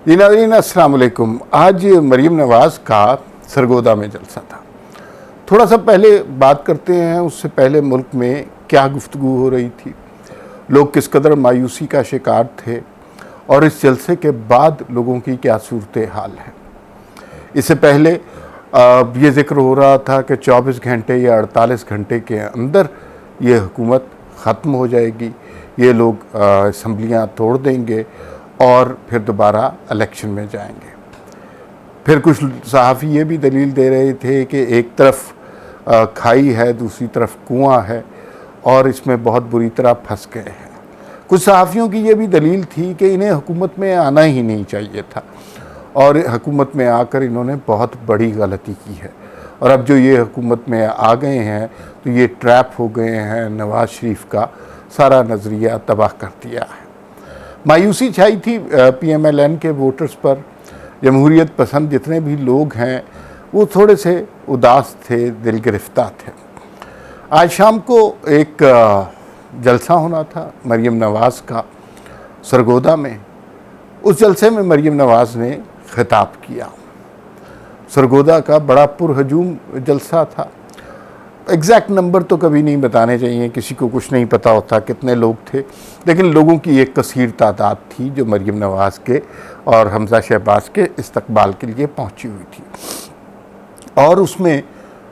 जी नाज़रीन, अस्सलाम वालेकुम। आज मरीम नवाज़ का सरगोदा में जलसा था। थोड़ा सा पहले बात करते हैं, उससे पहले मुल्क में क्या गुफ्तगू हो रही थी, लोग किस कदर मायूसी का शिकार थे और इस जलसे के बाद लोगों की क्या सूरत हाल है। इससे पहले ये ज़िक्र हो रहा था कि 24 घंटे या 48 घंटे के अंदर ये हुकूमत ख़त्म हो जाएगी, ये लोग असम्बलियाँ तोड़ देंगे और फिर दोबारा इलेक्शन में जाएंगे। फिर कुछ सहाफ़ी ये भी दलील दे रहे थे कि एक तरफ खाई है, दूसरी तरफ कुआं है और इसमें बहुत बुरी तरह फंस गए हैं। कुछ सहाफ़ियों की ये भी दलील थी कि इन्हें हुकूमत में आना ही नहीं चाहिए था और हुकूमत में आकर इन्होंने बहुत बड़ी गलती की है और अब जो ये हुकूमत में आ गए हैं तो ये ट्रैप हो गए हैं, नवाज़ शरीफ का सारा नज़रिया तबाह कर दिया है। मायूसी छाई थी PMLN के वोटर्स पर। जमहूरियत पसंद जितने भी लोग हैं वो थोड़े से उदास थे, दिल गिरफ्तार थे। आज शाम को एक जलसा होना था मरीम नवाज़ का सरगोदा में। उस जलसे में मरीम नवाज़ ने खिताब किया। सरगोदा का बड़ा पुरहजूम जलसा था। एग्जैक्ट नंबर तो कभी नहीं बताने चाहिए, किसी को कुछ नहीं पता होता कितने लोग थे, लेकिन लोगों की एक कसीर तादाद थी जो मरीम नवाज़ के और हमज़ा शहबाज के इस्तकबाल के लिए पहुंची हुई थी और उसमें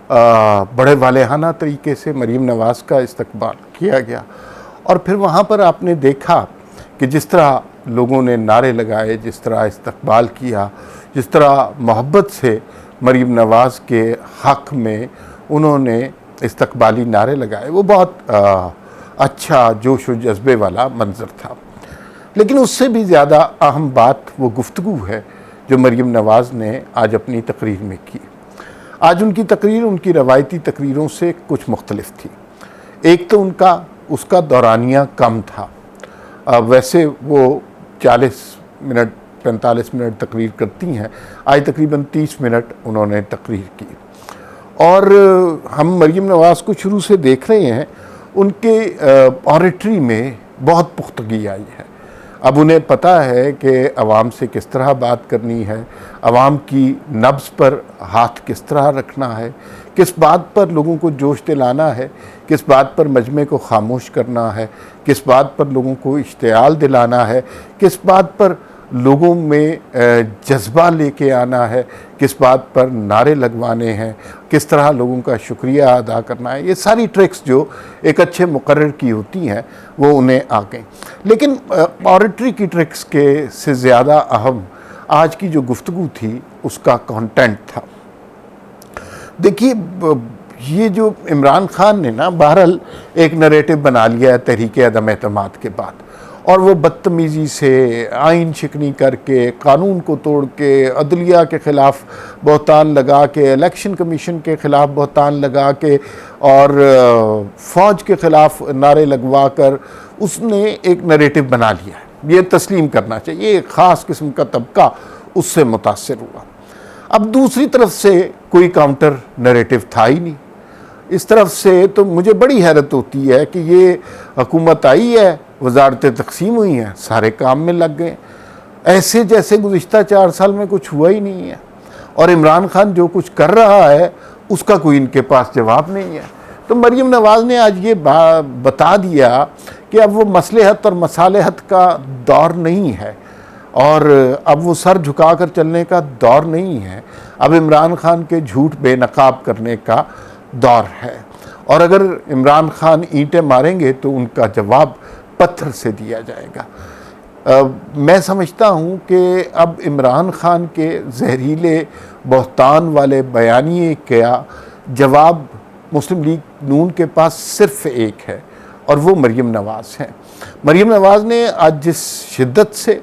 बड़े वालेहाना तरीके से मरीम नवाज़ का इस्तकबाल किया गया। और फिर वहाँ पर आपने देखा कि जिस तरह लोगों ने नारे लगाए, जिस तरह इस्तकबाल किया, जिस तरह मोहब्बत से मरीम नवाज़ के हक़ में उन्होंने इस्तकबाली नारे लगाए, वो बहुत अच्छा जोश व जज्बे वाला मंज़र था। लेकिन उससे भी ज़्यादा अहम बात वो गुफ्तगू है जो मरीम नवाज़ ने आज अपनी तकरीर में की। आज उनकी तकरीर उनकी रवायती तकरीरों से कुछ मुख्तलिफ थी। एक तो उसका दौरानिया कम था। वैसे वो 40 मिनट 45 मिनट तकरीर करती हैं, आज तकरीबन 30 मिनट उन्होंने तकरीर की और हम मरीम नवाज़ को शुरू से देख रहे हैं। उनके ऑरेटरी में बहुत पुख्तगी आई है। अब उन्हें पता है कि अवाम से किस तरह बात करनी है, अवाम की नब्ज़ पर हाथ किस तरह रखना है, किस बात पर लोगों को जोश दिलाना है, किस बात पर मजमे को खामोश करना है, किस बात पर लोगों को इश्तियाल दिलाना है, किस बात पर लोगों में जज्बा लेके आना है, किस बात पर नारे लगवाने हैं, किस तरह लोगों का शुक्रिया अदा करना है। ये सारी ट्रिक्स जो एक अच्छे मुकर्रर की होती हैं वो उन्हें आ गई। लेकिन ऑरेटरी की ट्रिक्स के से ज़्यादा अहम आज की जो गुफ्तगू थी उसका कंटेंट था। देखिए, ये जो इमरान खान ने ना बहरहाल एक नरेटिव बना लिया है तहरीक अदम एतमाद के बाद और वो बदतमीज़ी से आइन शिकनी करके, कानून को तोड़ के, अदलिया के ख़िलाफ़ बहतान लगा के, इलेक्शन कमीशन के ख़िलाफ़ बहतान लगा के और फ़ौज के ख़िलाफ़ नारे लगवा कर उसने एक नरेटिव बना लिया है। ये तस्लीम करना चाहिए, एक ख़ास किस्म का तबका उससे मुतासिर हुआ। अब दूसरी तरफ से कोई काउंटर नरेटिव था ही नहीं। इस तरफ से तो मुझे बड़ी हैरत होती है कि ये हुकूमत आई है, वजारतें तकसीम हुई हैं, सारे काम में लग गए, ऐसे जैसे गुज़िश्ता 4 साल में कुछ हुआ ही नहीं है और इमरान खान जो कुछ कर रहा है उसका कोई इनके पास जवाब नहीं है। तो मरीम नवाज़ ने आज ये बता दिया कि अब वो मसलहत और मसालहत का दौर नहीं है और अब वो सर झुका कर चलने का दौर नहीं है, अब इमरान खान के झूठ बेनकाब करने का दौर है और अगर इमरान खान ईंटें मारेंगे तो उनका जवाब पत्थर से दिया जाएगा। मैं समझता हूँ कि अब इमरान खान के जहरीले बहतान वाले बयानिए का जवाब मुस्लिम लीग नून के पास सिर्फ एक है और वो मरीम नवाज़ हैं। मरीम नवाज़ ने आज जिस शिद्दत से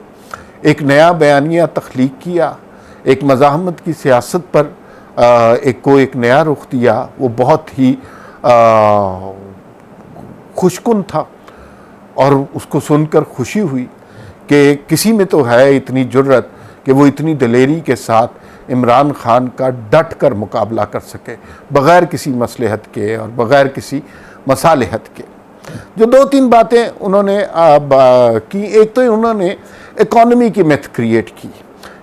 एक नया बयानिया तख्लीक किया, एक मज़ाहमत की सियासत पर एक नया रुख दिया, वो बहुत ही खुशकुन था और उसको सुनकर खुशी हुई कि किसी में तो है इतनी जुर्रत कि वो इतनी दलेरी के साथ इमरान खान का डट कर मुकाबला कर सके बग़ैर किसी मसलहत के और बग़ैर किसी मसालहत के। जो 2-3 बातें उन्होंने की, एक तो उन्होंने इकॉनमी की मिथ क्रिएट की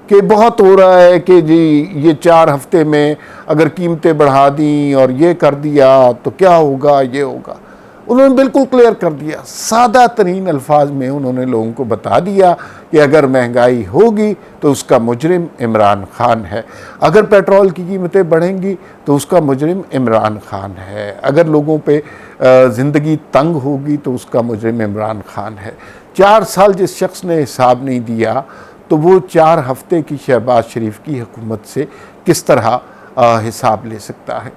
कि बहुत हो रहा है कि जी ये 4 हफ्ते में अगर कीमतें बढ़ा दी और ये कर दिया तो क्या होगा, ये होगा। उन्होंने बिल्कुल क्लियर कर दिया, सादा तरीन अल्फाज में उन्होंने लोगों को बता दिया कि अगर महंगाई होगी तो उसका मुजरिम इमरान खान है, अगर पेट्रोल की कीमतें बढ़ेंगी तो उसका मुजरिम इमरान खान है, अगर लोगों पे ज़िंदगी तंग होगी तो उसका मुजरिम इमरान खान है। 4 साल जिस शख्स ने हिसाब नहीं दिया तो वो 4 हफ्ते की शहबाज शरीफ की हुकूमत से किस तरह हिसाब ले सकता है।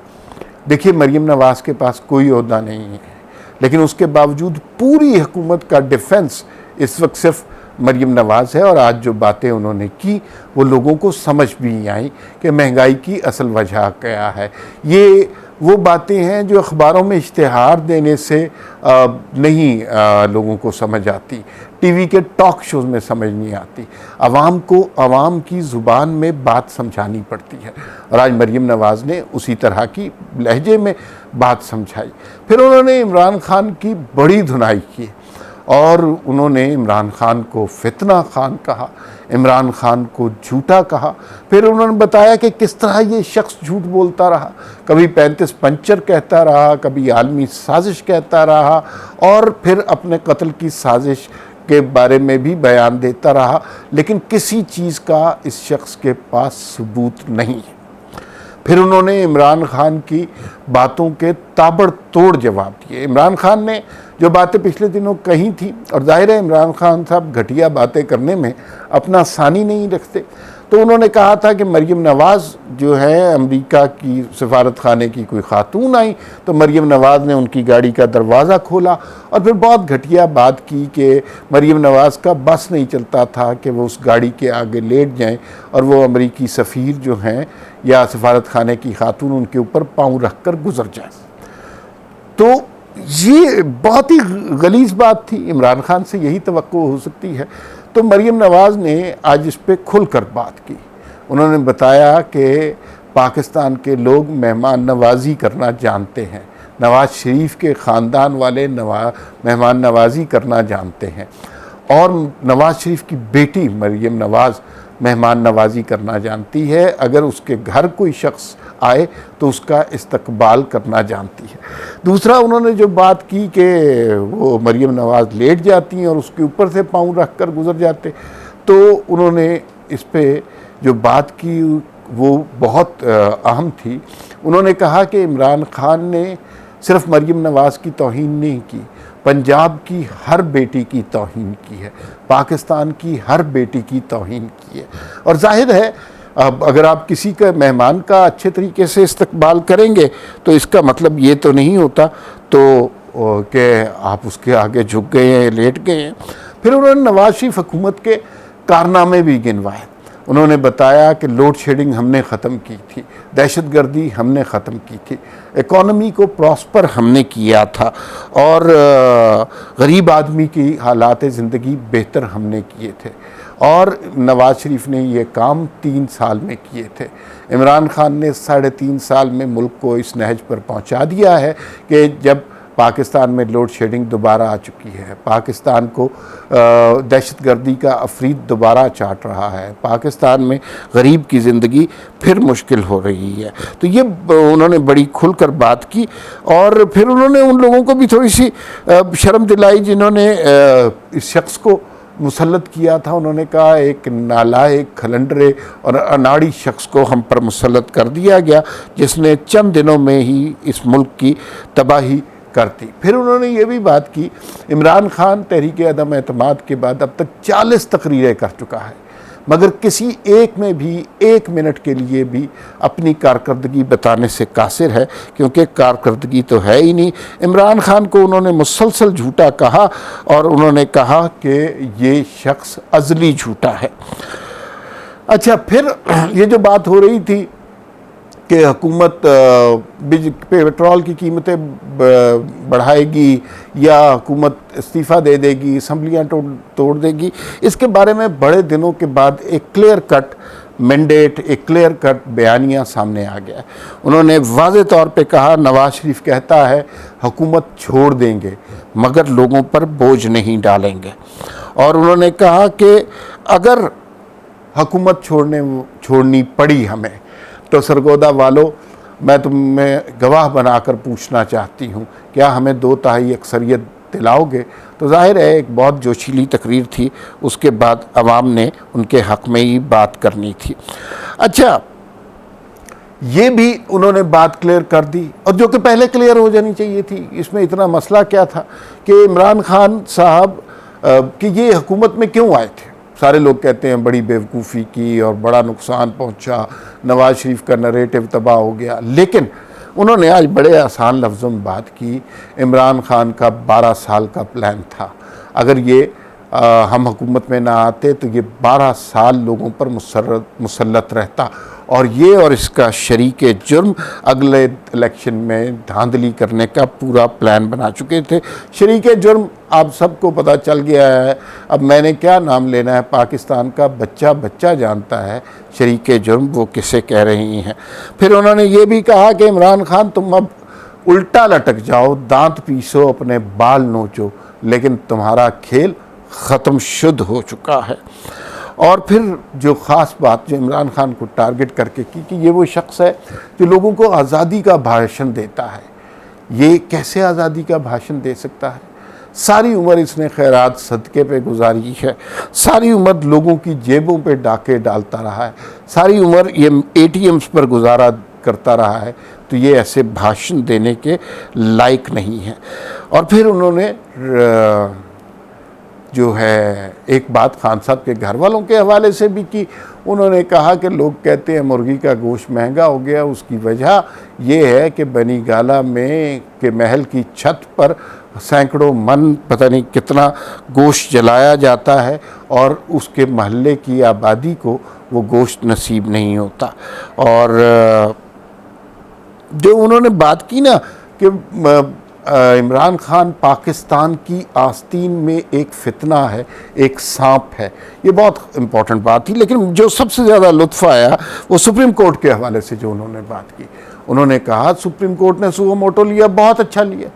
देखिए, मरीम नवाज़ के पास कोई ओहदा नहीं है, लेकिन उसके बावजूद पूरी हुकूमत का डिफेंस इस वक्त सिर्फ मरीम नवाज़ है। और आज जो बातें उन्होंने की वो लोगों को समझ भी नहीं आई कि महंगाई की असल वजह क्या है। ये वो बातें हैं जो अखबारों में इश्तिहार देने से नहीं लोगों को समझ आती, टीवी के टॉक शोज़ में समझ नहीं आती। आवाम को आवाम की ज़ुबान में बात समझानी पड़ती है, और आज मरीम नवाज़ ने उसी तरह की लहजे में बात समझाई। फिर उन्होंने इमरान खान की बड़ी धुनाई की और उन्होंने इमरान खान को फितना खान कहा, इमरान खान को झूठा कहा। फिर उन्होंने बताया कि किस तरह ये शख्स झूठ बोलता रहा, कभी 35 पंचर कहता रहा, कभी आलमी साजिश कहता रहा, और फिर अपने कत्ल की साजिश के बारे में भी बयान देता रहा, लेकिन किसी चीज़ का इस शख्स के पास सबूत नहीं है। फिर उन्होंने इमरान खान की बातों के ताबड़तोड़ जवाब दिए। इमरान खान ने जो बातें पिछले दिनों कही थी, और जाहिर है इमरान खान साहब घटिया बातें करने में अपना सानी नहीं रखते, तो उन्होंने कहा था कि मरीम नवाज़ जो है अमेरिका की सफारत खाने की कोई खातून आई तो मरीम नवाज़ ने उनकी गाड़ी का दरवाज़ा खोला, और फिर बहुत घटिया बात की कि मरीम नवाज़ का बस नहीं चलता था कि वो उस गाड़ी के आगे लेट जाएं और वो अमेरिकी सफ़ीर जो हैं या सफारत खाने की खातून उनके ऊपर पाँव रख कर गुजर जाए। तो ये बहुत ही गलीज़ बात थी, इमरान खान से यही तवक्को हो सकती है। तो मरीम नवाज़ ने आज इस पर खुलकर बात की। उन्होंने बताया कि पाकिस्तान के लोग मेहमान नवाजी करना जानते हैं, नवाज़ शरीफ के ख़ानदान वाले मेहमान नवाजी करना जानते हैं, और नवाज़ शरीफ की बेटी मरीम नवाज़ मेहमान नवाजी करना जानती है। अगर उसके घर कोई शख्स आए तो उसका इस्तकबाल करना जानती है। दूसरा, उन्होंने जो बात की कि वो मरीम नवाज़ लेट जाती हैं और उसके ऊपर से पाँव रख कर गुजर जाते, तो उन्होंने इस पे जो बात की वो बहुत अहम थी। उन्होंने कहा कि इमरान खान ने सिर्फ मरीम नवाज़ की तौहीन नहीं की, पंजाब की हर बेटी की तौहीन की है, पाकिस्तान की हर बेटी की तौहीन की है। और जाहिर है अब अगर आप किसी का मेहमान का अच्छे तरीके से इस्तकबाल करेंगे तो इसका मतलब ये तो नहीं होता तो कि आप उसके आगे झुक गए हैं, लेट गए हैं। फिर उन्होंने नवाज शरीफ हुकूमत के कारनामे भी गिनवाए। उन्होंने बताया कि लोड शेडिंग हमने ख़त्म की थी, दहशतगर्दी हमने ख़त्म की थी, इकॉनमी को प्रॉस्पर हमने किया था, और गरीब आदमी की हालात ज़िंदगी बेहतर हमने किए थे। और नवाज़ शरीफ ने ये काम 3 साल में किए थे। इमरान खान ने 3.5 साल में मुल्क को इस नहज पर पहुंचा दिया है कि जब पाकिस्तान में लोड शेडिंग दोबारा आ चुकी है, पाकिस्तान को दहशतगर्दी का अफरीद दोबारा चाट रहा है, पाकिस्तान में गरीब की ज़िंदगी फिर मुश्किल हो रही है। तो ये उन्होंने बड़ी खुलकर बात की। और फिर उन्होंने उन लोगों को भी थोड़ी सी शर्म दिलाई जिन्होंने इस शख्स को मुसल्लत किया था। उन्होंने कहा एक नालायक, खलंडरे और अनाड़ी शख्स को हम पर मुसल्लत कर दिया गया जिसने चंद दिनों में ही इस मुल्क की तबाही करती। फिर उन्होंने ये भी बात की, इमरान खान तहरीक अदम एतमाद के बाद अब तक 40 तकरीरें कर चुका है, मगर किसी एक में भी 1 मिनट के लिए भी अपनी कारकर्दगी बताने से कासिर है, क्योंकि कारकर्दगी तो है ही नहीं। इमरान खान को उन्होंने मुसलसल झूठा कहा और उन्होंने कहा कि ये शख्स अज़ली झूठा है। अच्छा, फिर ये जो बात हो रही थी कि हुकूमत पेट्रोल की कीमतें बढ़ाएगी या हुकूमत इस्तीफ़ा दे देगी, असम्बलियाँ तोड़ देगी, इसके बारे में बड़े दिनों के बाद एक क्लियर कट मैंडेट, एक क्लियर कट बयानिया सामने आ गया। उन्होंने वाज़े तौर पे कहा, नवाज़ शरीफ कहता है हुकूमत छोड़ देंगे मगर लोगों पर बोझ नहीं डालेंगे। और उन्होंने कहा कि अगर हुकूमत छोड़नी पड़ी हमें। तो सरगोदा वालों, मैं तुम्हें गवाह बनाकर पूछना चाहती हूँ, क्या हमें 2/3 अक्सरियत दिलाओगे? तो जाहिर है एक बहुत जोशीली तकरीर थी, उसके बाद अवाम ने उनके हक़ में ही बात करनी थी। अच्छा, ये भी उन्होंने बात क्लियर कर दी, और जो कि पहले क्लियर हो जानी चाहिए थी। इसमें इतना मसला क्या था कि इमरान खान साहब कि ये हुकूमत में क्यों आए थे? सारे लोग कहते हैं बड़ी बेवकूफ़ी की और बड़ा नुकसान पहुंचा, नवाज शरीफ का नरेटिव तबाह हो गया। लेकिन उन्होंने आज बड़े आसान लफ्ज़ों में बात की, इमरान खान का 12 साल का प्लान था। अगर ये हम हुकूमत में ना आते तो ये 12 साल लोगों पर मुसल्लत रहता, और ये और इसका शरीक जुर्म अगले इलेक्शन में धांधली करने का पूरा प्लान बना चुके थे। शरीक जुर्म आप सबको पता चल गया है। अब मैंने क्या नाम लेना है, पाकिस्तान का बच्चा बच्चा जानता है शरीक जुर्म वो किसे कह रही हैं। फिर उन्होंने ये भी कहा कि इमरान खान तुम अब उल्टा लटक जाओ, दांत पीसो, अपने बाल नोचो, लेकिन तुम्हारा खेल ख़त्म शुद्ध हो चुका है। और फिर जो ख़ास बात जो इमरान खान को टारगेट करके की कि ये वो शख्स है जो लोगों को आज़ादी का भाषण देता है। ये कैसे आज़ादी का भाषण दे सकता है? सारी उम्र इसने खैरात सदक़े पे गुजारी है, सारी उम्र लोगों की जेबों पे डाके डालता रहा है, सारी उम्र ये ATMs पर गुजारा करता रहा है। तो ये ऐसे भाषण देने के लायक नहीं है। और फिर उन्होंने जो है एक बात खान साहब के घर वालों के हवाले से भी की। उन्होंने कहा कि लोग कहते हैं मुर्गी का गोश्त महंगा हो गया, उसकी वजह ये है कि बनी गाला में के महल की छत पर सैकड़ों मन पता नहीं कितना गोश्त जलाया जाता है, और उसके महल्ले की आबादी को वो गोश्त नसीब नहीं होता। और जो उन्होंने बात की ना कि इमरान खान पाकिस्तान की आस्तीन में एक फितना है, एक सांप है, ये बहुत इम्पॉर्टेंट बात थी। लेकिन जो सबसे ज़्यादा लुत्फ़ आया वो सुप्रीम कोर्ट के हवाले से जो उन्होंने बात की। उन्होंने कहा सुप्रीम कोर्ट ने सुओ मोटो लिया, बहुत अच्छा लिया,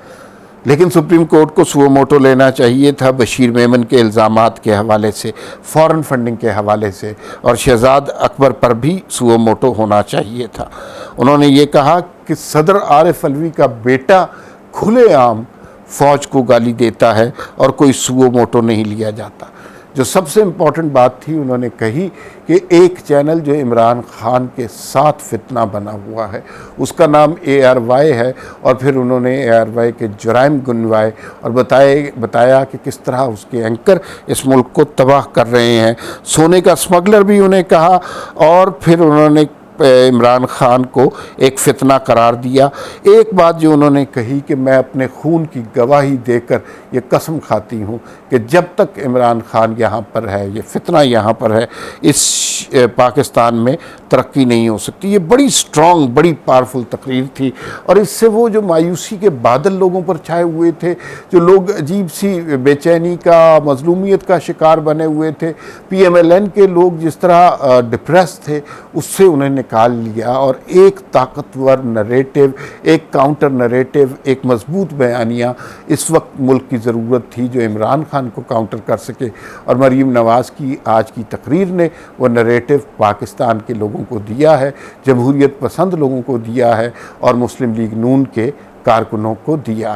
लेकिन सुप्रीम कोर्ट को सुओ मोटो लेना चाहिए था बशीर मेमन के इल्ज़ामात के हवाले से, फ़ॉरेन फंडिंग के हवाले से, और शहजाद अकबर पर भी सुओ मोटो होना चाहिए था। उन्होंने ये कहा कि सदर आरिफ अलवी का बेटा खुलेआम फ़ौज को गाली देता है और कोई सुओ मोटो नहीं लिया जाता। जो सबसे इम्पॉर्टेंट बात थी, उन्होंने कही कि एक चैनल जो इमरान खान के साथ फितना बना हुआ है उसका नाम ARY है, और फिर उन्होंने ARY के जुराइम गिनवाए और बताया कि किस तरह उसके एंकर इस मुल्क को तबाह कर रहे हैं। सोने का स्मगलर भी उन्हें कहा, और फिर उन्होंने इमरान खान को एक फितना करार दिया। एक बात जो उन्होंने कही कि मैं अपने खून की गवाही देकर ये कसम खाती हूँ कि जब तक इमरान खान यहाँ पर है, ये फितना यहाँ पर है, इस पाकिस्तान में तरक्की नहीं हो सकती। ये बड़ी स्ट्रॉन्ग, बड़ी पावरफुल तकरीर थी, और इससे वो जो मायूसी के बादल लोगों पर छाए हुए थे, जो लोग अजीब सी बेचैनी का, मजलूमियत का शिकार बने हुए थे, PMLN के लोग जिस तरह डिप्रेस थे, उससे उन्हें निकाल लिया, और एक ताकतवर नरेटिव, एक काउंटर नरेटिव, एक मजबूत बयानिया इस वक्त मुल्क की ज़रूरत थी जो इमरान खान को काउंटर कर सके। और मरीम नवाज़ की आज की तकरीर ने वो नरेटिव पाकिस्तान के लोगों को दिया है, जमहूरियत पसंद लोगों को दिया है, और मुस्लिम लीग नून के कारकुनों को दिया।